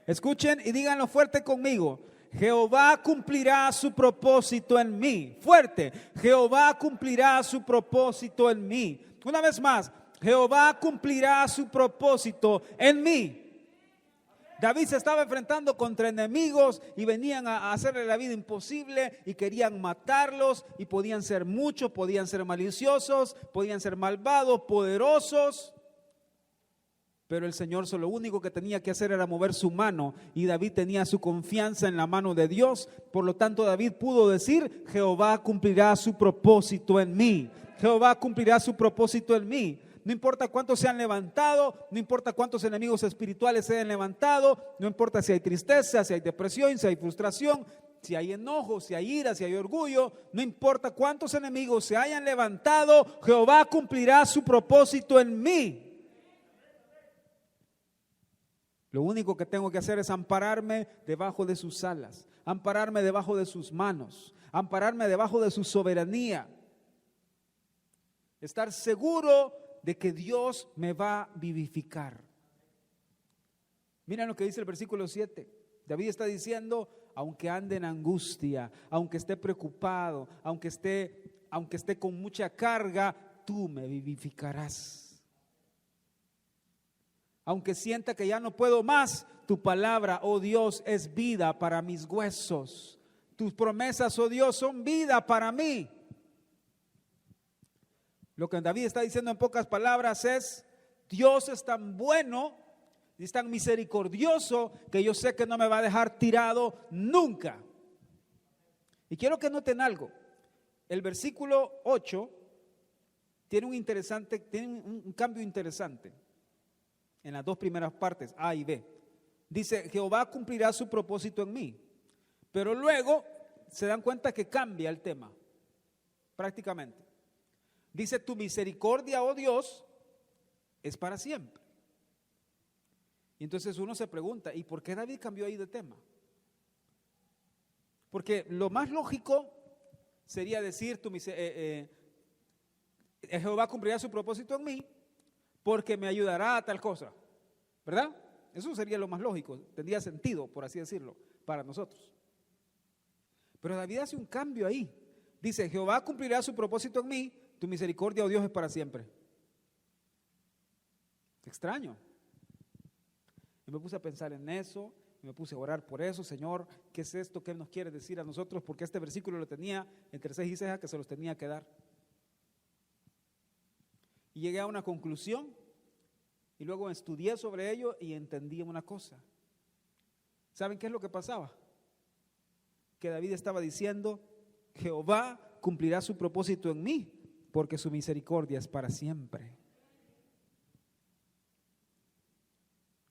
Escuchen y díganlo fuerte conmigo. Jehová cumplirá su propósito en mí. Fuerte. Jehová cumplirá su propósito en mí. Una vez más. Jehová cumplirá su propósito en mí. David se estaba enfrentando contra enemigos y venían a hacerle la vida imposible y querían matarlos, y podían ser muchos, podían ser maliciosos, podían ser malvados, poderosos. Pero el Señor lo único que tenía que hacer era mover su mano, y David tenía su confianza en la mano de Dios. Por lo tanto, David pudo decir: Jehová cumplirá su propósito en mí. Jehová cumplirá su propósito en mí. No importa cuántos se han levantado, no importa cuántos enemigos espirituales se han levantado, no importa si hay tristeza, si hay depresión, si hay frustración, si hay enojo, si hay ira, si hay orgullo, no importa cuántos enemigos se hayan levantado, Jehová cumplirá su propósito en mí. Lo único que tengo que hacer es ampararme debajo de sus alas, ampararme debajo de sus manos, ampararme debajo de su soberanía. Estar seguro de que Dios me va a vivificar. Miren lo que dice el versículo 7. David está diciendo: aunque ande en angustia, aunque esté preocupado, aunque esté con mucha carga, tú me vivificarás. Aunque sienta que ya no puedo más, tu palabra, oh Dios, es vida para mis huesos. Tus promesas, oh Dios, son vida para mí. Lo que David está diciendo en pocas palabras es: Dios es tan bueno y es tan misericordioso que yo sé que no me va a dejar tirado nunca. Y quiero que noten algo. El versículo 8 tiene un cambio interesante en las dos primeras partes, A y B. Dice: Jehová cumplirá su propósito en mí. Pero luego se dan cuenta que cambia el tema, prácticamente. Dice: tu misericordia, oh Dios, es para siempre. Y entonces uno se pregunta: ¿y por qué David cambió ahí de tema? Porque lo más lógico sería decir: Jehová cumplirá su propósito en mí porque me ayudará a tal cosa, ¿verdad? Eso sería lo más lógico, tendría sentido, por así decirlo, para nosotros. Pero David hace un cambio ahí. Dice: Jehová cumplirá su propósito en mí. Tu misericordia, oh Dios, es para siempre. Extraño. Y me puse a pensar en eso, y me puse a orar por eso. Señor, ¿qué es esto? ¿Qué nos quiere decir a nosotros? Porque este versículo lo tenía entre ceja y ceja, que se los tenía que dar. Y llegué a una conclusión, y luego estudié sobre ello y entendí una cosa. ¿Saben qué es lo que pasaba? Que David estaba diciendo: Jehová cumplirá su propósito en mí, porque su misericordia es para siempre.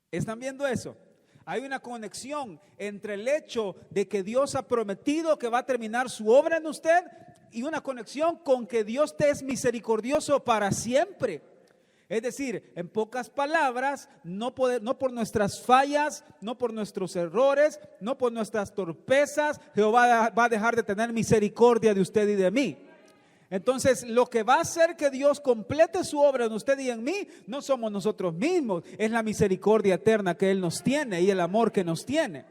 ¿Están viendo eso? Hay una conexión entre el hecho de que Dios ha prometido que va a terminar su obra en usted, y una conexión con que Dios te es misericordioso para siempre. Es decir, en pocas palabras, no por nuestras fallas, no por nuestros errores, no por nuestras torpezas, Jehová va a dejar de tener misericordia de usted y de mí. Entonces, lo que va a hacer que Dios complete su obra en usted y en mí, no somos nosotros mismos, es la misericordia eterna que Él nos tiene y el amor que nos tiene.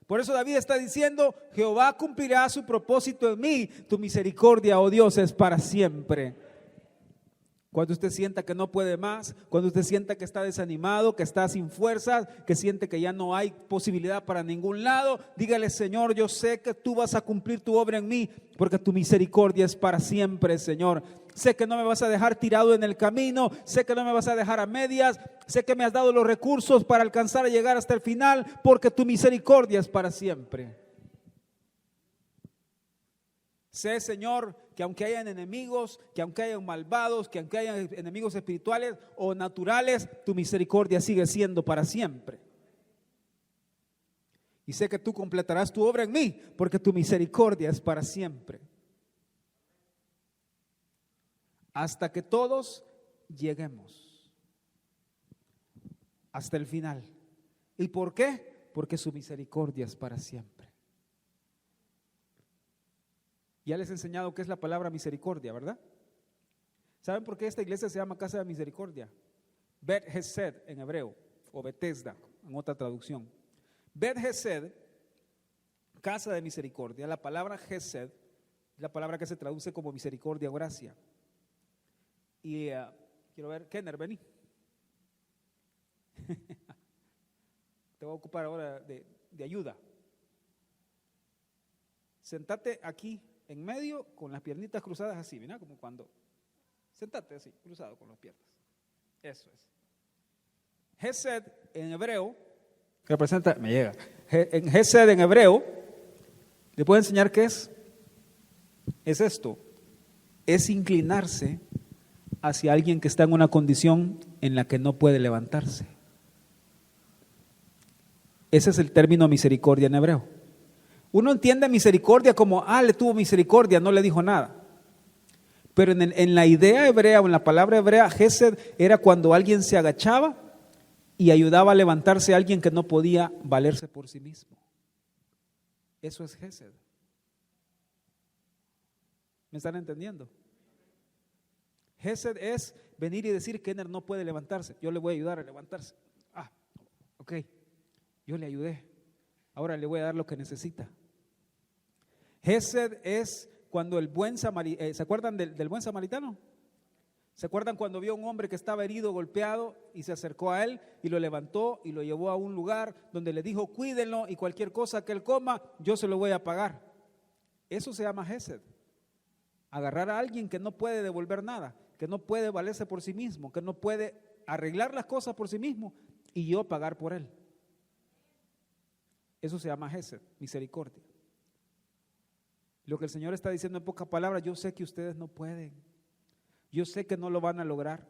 Por eso David está diciendo: Jehová cumplirá su propósito en mí, tu misericordia, oh Dios, es para siempre. Cuando usted sienta que no puede más, cuando usted sienta que está desanimado, que está sin fuerzas, que siente que ya no hay posibilidad para ningún lado, dígale: Señor, yo sé que tú vas a cumplir tu obra en mí, porque tu misericordia es para siempre, Señor. Sé que no me vas a dejar tirado en el camino, sé que no me vas a dejar a medias, sé que me has dado los recursos para alcanzar a llegar hasta el final, porque tu misericordia es para siempre. Sé, Señor, que aunque hayan enemigos, que aunque hayan malvados, que aunque hayan enemigos espirituales o naturales, tu misericordia sigue siendo para siempre. Y sé que tú completarás tu obra en mí, porque tu misericordia es para siempre. Hasta que todos lleguemos hasta el final. ¿Y por qué? Porque su misericordia es para siempre. Ya les he enseñado qué es la palabra misericordia, ¿verdad? ¿Saben por qué esta iglesia se llama Casa de Misericordia? Bet Hesed en hebreo, o Betesda en otra traducción. Bet Hesed, Casa de Misericordia. La palabra Hesed es la palabra que se traduce como misericordia o gracia. Y quiero ver, Kenner, vení. Te voy a ocupar ahora de ayuda. Sentate aquí en medio con las piernitas cruzadas así, ¿verdad? Como cuando, sentate así, cruzado con las piernas. Eso es. Hesed en hebreo, representa, me llega. En Hesed en hebreo, ¿le puedo enseñar qué es? Es esto, es inclinarse hacia alguien que está en una condición en la que no puede levantarse. Ese es el término misericordia en hebreo. Uno entiende misericordia como, le tuvo misericordia, no le dijo nada. Pero en la idea hebrea o en la palabra hebrea, Hesed era cuando alguien se agachaba y ayudaba a levantarse a alguien que no podía valerse por sí mismo. Eso es Hesed. ¿Me están entendiendo? Hesed es venir y decir que Kenner no puede levantarse, yo le voy a ayudar a levantarse. Ok, yo le ayudé, ahora le voy a dar lo que necesita. Hesed es cuando el buen samaritano, ¿se acuerdan del buen samaritano? ¿Se acuerdan cuando vio a un hombre que estaba herido, golpeado, y se acercó a él y lo levantó y lo llevó a un lugar donde le dijo, cuídenlo y cualquier cosa que él coma, yo se lo voy a pagar? Eso se llama Hesed. Agarrar a alguien que no puede devolver nada, que no puede valerse por sí mismo, que no puede arreglar las cosas por sí mismo y yo pagar por él. Eso se llama Hesed, misericordia. Lo que el Señor está diciendo en pocas palabras, yo sé que ustedes no pueden, yo sé que no lo van a lograr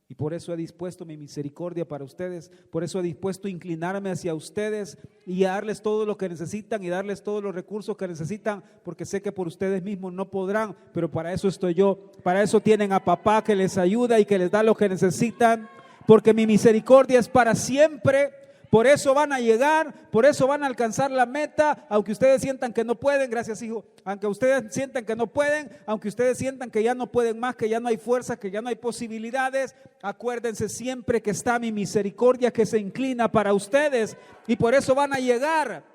y por eso he dispuesto mi misericordia para ustedes, por eso he dispuesto a inclinarme hacia ustedes y a darles todo lo que necesitan y darles todos los recursos que necesitan, porque sé que por ustedes mismos no podrán, pero para eso estoy yo, para eso tienen a papá que les ayuda y que les da lo que necesitan, porque mi misericordia es para siempre. Por eso van a llegar, por eso van a alcanzar la meta, aunque ustedes sientan que no pueden, gracias hijo, aunque ustedes sientan que no pueden, aunque ustedes sientan que ya no pueden más, que ya no hay fuerza, que ya no hay posibilidades, acuérdense siempre que está mi misericordia que se inclina para ustedes y por eso van a llegar.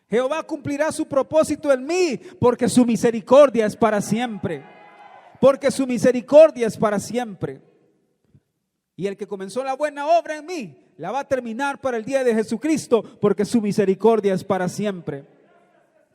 Jehová cumplirá su propósito en mí, porque su misericordia es para siempre, porque su misericordia es para siempre. Y el que comenzó la buena obra en mí, la va a terminar para el día de Jesucristo, porque su misericordia es para siempre.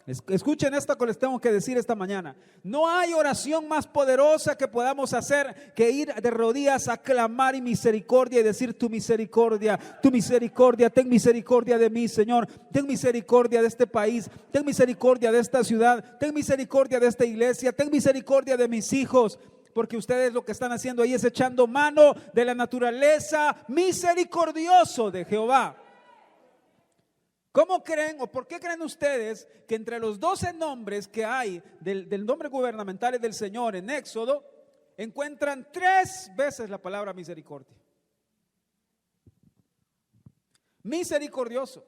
Escuchen esto que les tengo que decir esta mañana. No hay oración más poderosa que podamos hacer que ir de rodillas a clamar y misericordia y decir tu misericordia, ten misericordia de mí, Señor. Ten misericordia de este país, ten misericordia de esta ciudad, ten misericordia de esta iglesia, ten misericordia de mis hijos. Porque ustedes lo que están haciendo ahí es echando mano de la naturaleza misericordioso de Jehová. ¿Cómo creen o por qué creen ustedes que entre los 12 nombres que hay del nombre gubernamental del Señor en Éxodo, encuentran 3 veces la palabra misericordia? Misericordioso,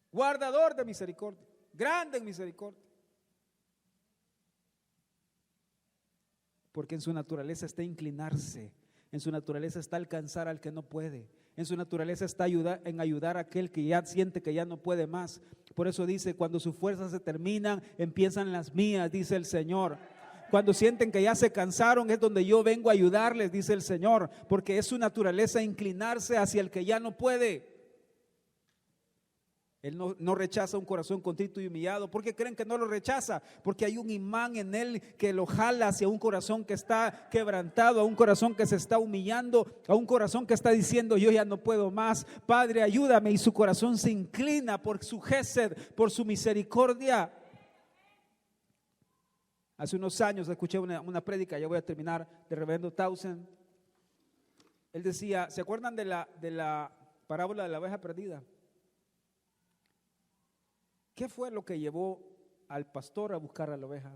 guardador de misericordia, grande en misericordia. Porque en su naturaleza está inclinarse, en su naturaleza está alcanzar al que no puede, en su naturaleza está ayudar a aquel que ya siente que ya no puede más. Por eso dice, cuando sus fuerzas se terminan, empiezan las mías, dice el Señor. Cuando sienten que ya se cansaron, es donde yo vengo a ayudarles, dice el Señor, porque es su naturaleza inclinarse hacia el que ya no puede. Él no rechaza un corazón contrito y humillado. ¿Por qué creen que no lo rechaza? Porque hay un imán en él que lo jala hacia un corazón que está quebrantado, a un corazón que se está humillando, a un corazón que está diciendo yo ya no puedo más, Padre ayúdame, y su corazón se inclina por su Hesed, por su misericordia. Hace unos años escuché una prédica, ya voy a terminar, de Reverendo Townsend. Él decía, ¿se acuerdan de la parábola de la oveja perdida? ¿Qué fue lo que llevó al pastor a buscar a la oveja?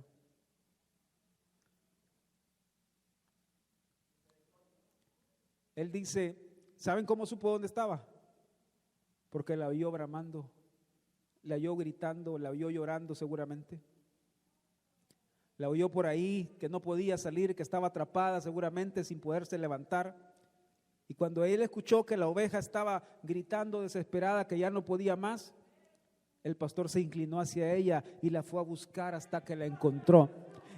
Él dice, ¿saben cómo supo dónde estaba? Porque la oyó bramando, la oyó gritando, la oyó llorando seguramente. La oyó por ahí que no podía salir, que estaba atrapada seguramente sin poderse levantar. Y cuando él escuchó que la oveja estaba gritando desesperada, que ya no podía más, el pastor se inclinó hacia ella y la fue a buscar hasta que la encontró.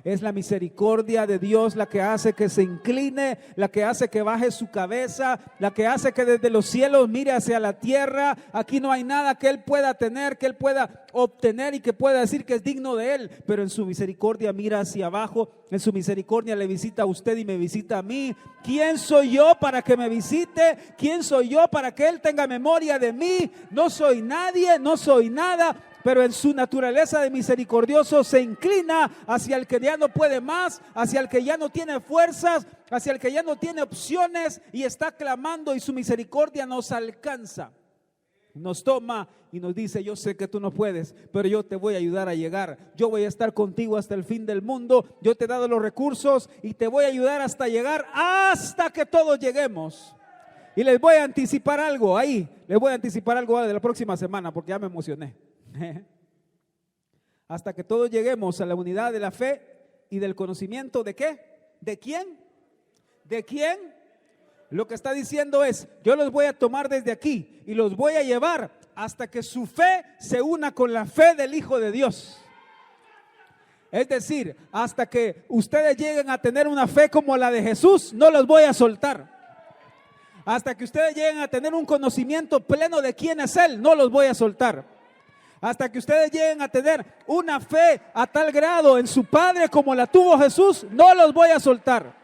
Es la misericordia de Dios la que hace que se incline, la que hace que baje su cabeza, la que hace que desde los cielos mire hacia la tierra. Aquí no hay nada que Él pueda tener, que Él pueda obtener y que pueda decir que es digno de Él, pero en su misericordia mira hacia abajo, en su misericordia le visita a usted y me visita a mí. ¿Quién soy yo para que me visite? ¿Quién soy yo para que Él tenga memoria de mí? No soy nadie, no soy nada, pero en su naturaleza de misericordioso se inclina hacia el que ya no puede más, hacia el que ya no tiene fuerzas, hacia el que ya no tiene opciones y está clamando, y su misericordia nos alcanza, nos toma y nos dice: yo sé que tú no puedes, pero yo te voy a ayudar a llegar. Yo voy a estar contigo hasta el fin del mundo. Yo te he dado los recursos y te voy a ayudar hasta llegar, hasta que todos lleguemos. Y les voy a anticipar algo ahí, les voy a anticipar algo de la próxima semana porque ya me emocioné. Hasta que todos lleguemos a la unidad de la fe y del conocimiento ¿de qué? ¿De quién? ¿De quién? Lo que está diciendo es: yo los voy a tomar desde aquí y los voy a llevar hasta que su fe se una con la fe del Hijo de Dios. Es decir, hasta que ustedes lleguen a tener una fe como la de Jesús, no los voy a soltar. Hasta que ustedes lleguen a tener un conocimiento pleno de quién es Él, no los voy a soltar. Hasta que ustedes lleguen a tener una fe a tal grado en su Padre como la tuvo Jesús, no los voy a soltar.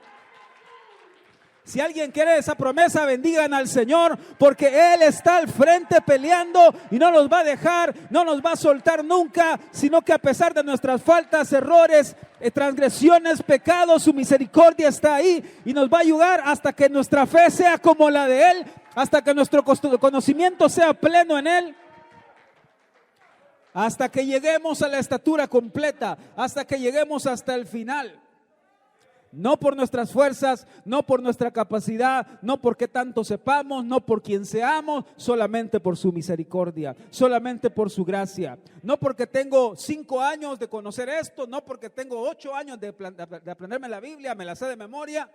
Si alguien quiere esa promesa, bendigan al Señor, porque Él está al frente peleando y no nos va a dejar, no nos va a soltar nunca, sino que a pesar de nuestras faltas, errores, transgresiones, pecados, su misericordia está ahí y nos va a ayudar hasta que nuestra fe sea como la de Él, hasta que nuestro conocimiento sea pleno en Él. Hasta que lleguemos a la estatura completa, hasta que lleguemos hasta el final. No por nuestras fuerzas, no por nuestra capacidad, no porque tanto sepamos, no por quien seamos, solamente por su misericordia, solamente por su gracia. No porque tengo 5 años de conocer esto, no porque tengo 8 años de aprenderme la Biblia, me la sé de memoria.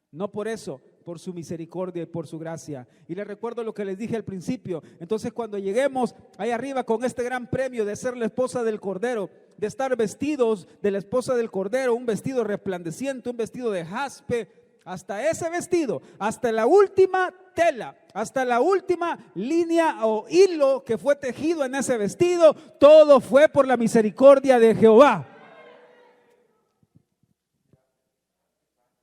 No por eso, por su misericordia y por su gracia. Y les recuerdo lo que les dije al principio. Entonces, cuando lleguemos ahí arriba con este gran premio de ser la esposa del Cordero, de estar vestidos de la esposa del Cordero, un vestido resplandeciente, un vestido de jaspe, hasta ese vestido, hasta la última tela, hasta la última línea o hilo que fue tejido en ese vestido, todo fue por la misericordia de Jehová.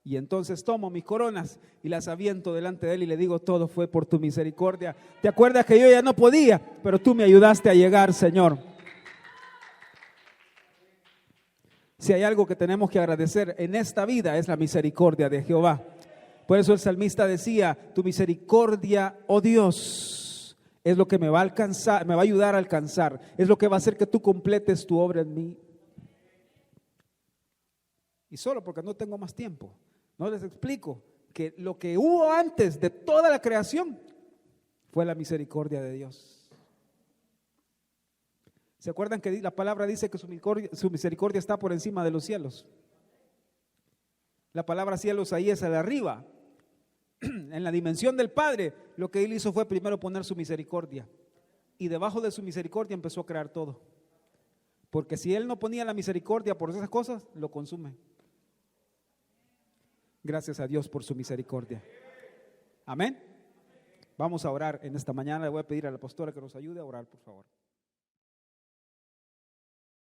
Y entonces tomo mis coronas y las aviento delante de Él y le digo: todo fue por tu misericordia. ¿Te acuerdas que yo ya no podía, pero tú me ayudaste a llegar, Señor? Si hay algo que tenemos que agradecer en esta vida, es la misericordia de Jehová. Por eso el salmista decía: tu misericordia, oh Dios, es lo que me va a alcanzar, me va a ayudar a alcanzar, es lo que va a hacer que tú completes tu obra en mí. Y solo porque no tengo más tiempo, no les explico que lo que hubo antes de toda la creación fue la misericordia de Dios. ¿Se acuerdan que la palabra dice que su misericordia está por encima de los cielos? La palabra cielos ahí es al arriba. En la dimensión del Padre, lo que Él hizo fue primero poner su misericordia. Y debajo de su misericordia empezó a crear todo. Porque si Él no ponía la misericordia por esas cosas, lo consume. Gracias a Dios por su misericordia. Amén. Vamos a orar en esta mañana. Le voy a pedir a la pastora que nos ayude a orar, por favor.